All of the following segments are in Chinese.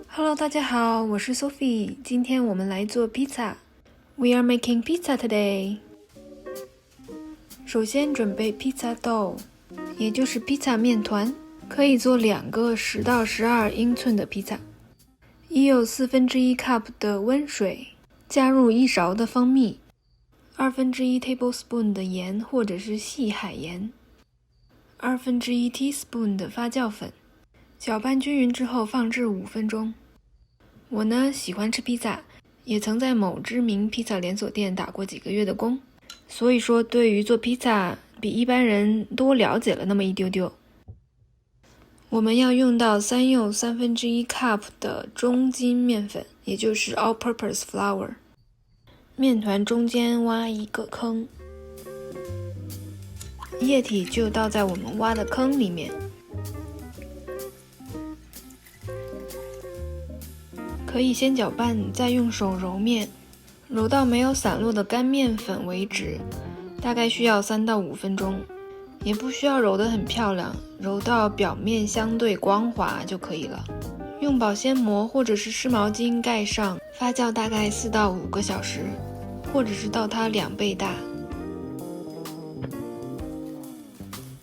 Hello， 大家好，我是 Sophie， 今天我们来做披萨。We are making pizza today。首先准备披萨dough，也就是披萨面团，可以做2个10到12英寸的披萨。已有1/4 cup 的温水，加入1勺的蜂蜜，1/2 tablespoon 的盐或者是细海盐，1/2 teaspoon 的发酵粉，搅拌均匀之后放置5分钟。我呢喜欢吃披萨，也曾在某知名披萨连锁店打过几个月的工，所以说对于做披萨比一般人多了解了那么一丢丢。我们要用到3又1/3 cup 的中筋面粉，也就是 all-purpose flour。面团中间挖一个坑，液体就倒在我们挖的坑里面。可以先搅拌，再用手揉面，揉到没有散落的干面粉为止，大概需要3到5分钟，也不需要揉得很漂亮，揉到表面相对光滑就可以了。用保鲜膜或者是湿毛巾盖上，发酵大概4到5个小时，或者是到它2倍大。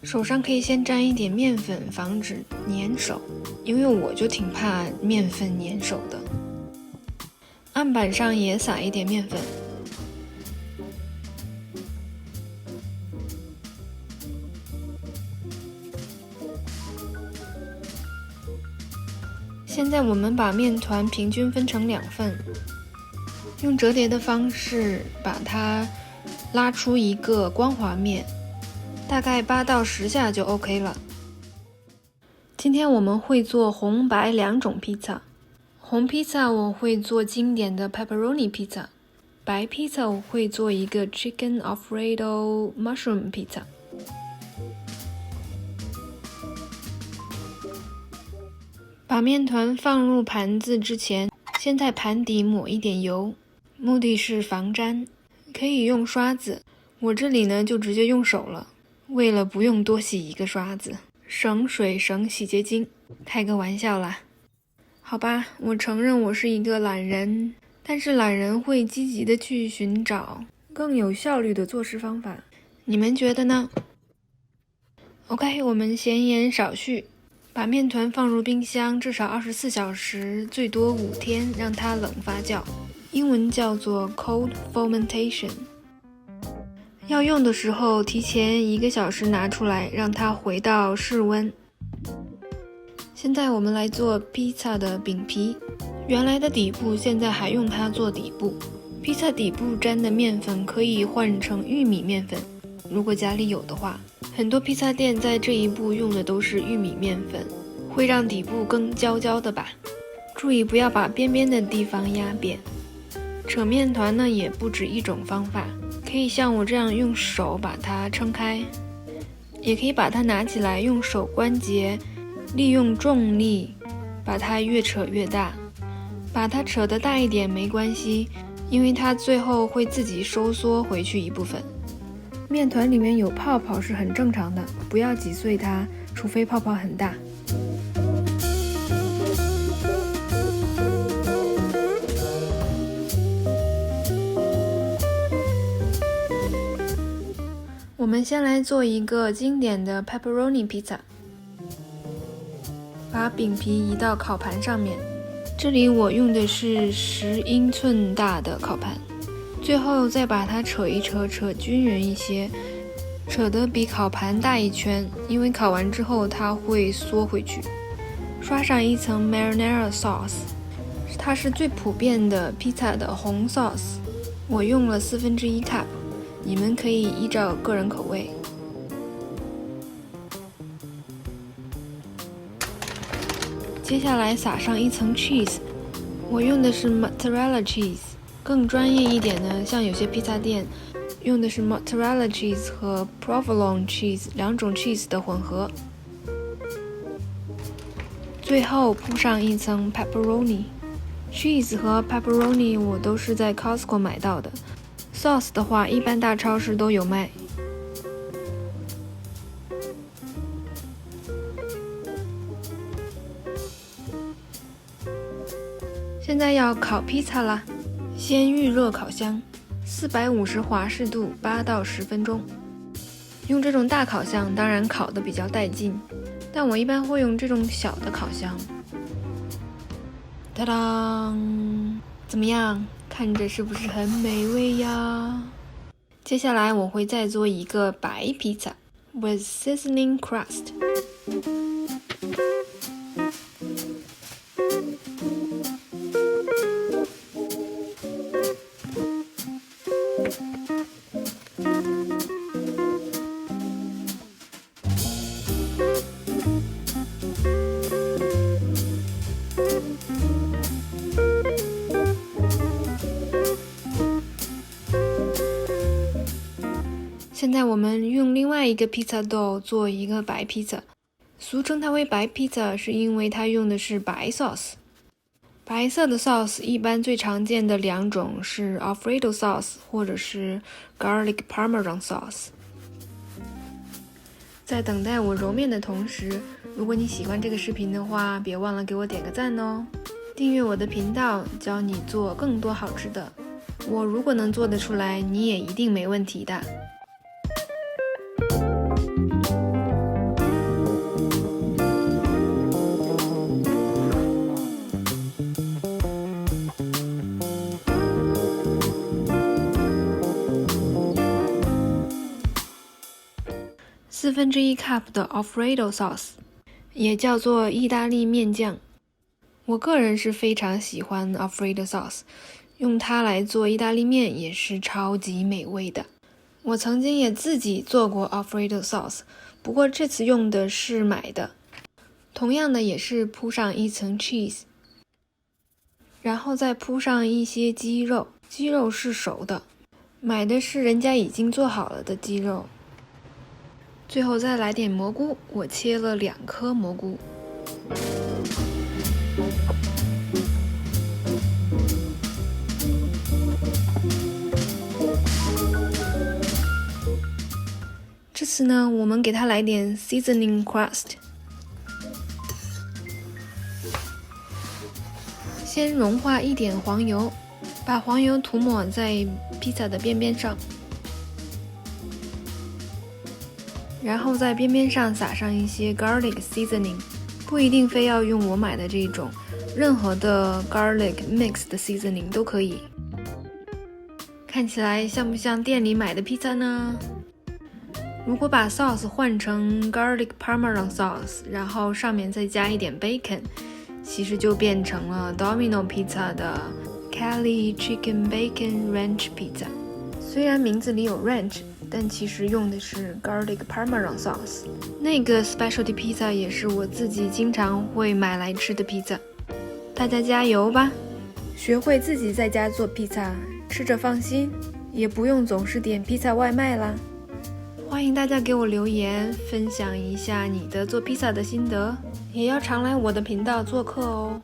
手上可以先沾一点面粉，防止粘手，因为我就挺怕面粉粘手的。案板上也撒一点面粉。现在我们把面团平均分成2份，用折叠的方式把它拉出一个光滑面，大概8到10下就 OK 了。今天我们会做红白2种披萨。红披萨我会做经典的 pepperoni 披萨，白披萨我会做一个 chicken alfredo mushroom 披萨。把面团放入盘子之前，先在盘底抹一点油，目的是防粘，可以用刷子，我这里呢就直接用手了，为了不用多洗一个刷子，省水省洗洁精，开个玩笑啦。好吧，我承认我是一个懒人，但是懒人会积极的去寻找更有效率的做事方法，你们觉得呢？ OK， 我们闲言少叙，把面团放入冰箱至少24小时，最多5天，让它冷发酵，英文叫做 cold fermentation。 要用的时候提前1个小时拿出来，让它回到室温。现在我们来做披萨的饼皮，原来的底部现在还用它做底部。披萨底部沾的面粉可以换成玉米面粉，如果家里有的话。很多披萨店在这一步用的都是玉米面粉，会让底部更焦焦的吧。注意不要把边边的地方压扁。扯面团呢也不止1种方法，可以像我这样用手把它撑开，也可以把它拿起来用手关节利用重力把它越扯越大，把它扯得大一点没关系，因为它最后会自己收缩回去一部分。面团里面有泡泡是很正常的，不要挤碎它，除非泡泡很大。我们先来做一个经典的 pepperoni 披萨。把饼皮移到烤盘上面，这里我用的是10英寸大的烤盘。最后再把它扯一扯，扯均匀一些，扯得比烤盘大1圈，因为烤完之后它会缩回去。刷上一层 marinara sauce， 它是最普遍的披萨的红 sauce， 我用了1/4 cup， 你们可以依照个人口味。接下来撒上一层 cheese， 我用的是 mozzarella cheese， 更专业一点呢，像有些披萨店用的是 mozzarella cheese 和 provolone cheese 2种 cheese 的混合。最后铺上一层 pepperoni。 cheese 和 pepperoni 我都是在 Costco 买到的， sauce 的话一般大超市都有卖。现在要烤披萨啦，先预热烤箱，450华氏度8到10分钟。用这种大烤箱当然烤得比较带劲，但我一般会用这种小的烤箱。当当，怎么样？看着是不是很美味呀？接下来我会再做一个白披萨 with seasoning crust。现在我们用另外一个披萨豆做一个白披萨，俗称它为白披萨是因为它用的是白 sauce。白色的 sauce 一般最常见的2种是 Alfredo sauce 或者是 garlic parmesan sauce。在等待我揉面的同时，如果你喜欢这个视频的话，别忘了给我点个赞哦。订阅我的频道，教你做更多好吃的。我如果能做得出来，你也一定没问题的。1/4 cup 的 Alfredo sauce， 也叫做意大利面酱。我个人是非常喜欢 Alfredo sauce， 用它来做意大利面也是超级美味的。我曾经也自己做过 Alfredo sauce， 不过这次用的是买的。同样的也是铺上一层 cheese， 然后再铺上一些鸡肉，鸡肉是熟的，买的是人家已经做好了的鸡肉。最后再来点蘑菇，我切了2颗蘑菇。这次呢，我们给它来点 seasoning crust。先融化一点黄油，把黄油涂抹在披萨的边边上。然后在边边上撒上一些 garlic seasoning， 不一定非要用我买的这种，任何的 garlic mix 的 seasoning 都可以。看起来像不像店里买的披萨呢？如果把 sauce 换成 garlic parmesan sauce， 然后上面再加一点 bacon， 其实就变成了 Domino Pizza 的 Cali Chicken Bacon Ranch Pizza。虽然名字里有 ranch，但其实用的是 garlic parmesan sauce。 那个 specialty pizza 也是我自己经常会买来吃的披萨。大家加油吧，学会自己在家做披萨，吃着放心，也不用总是点披萨外卖啦。欢迎大家给我留言，分享一下你的做披萨的心得，也要常来我的频道做客哦。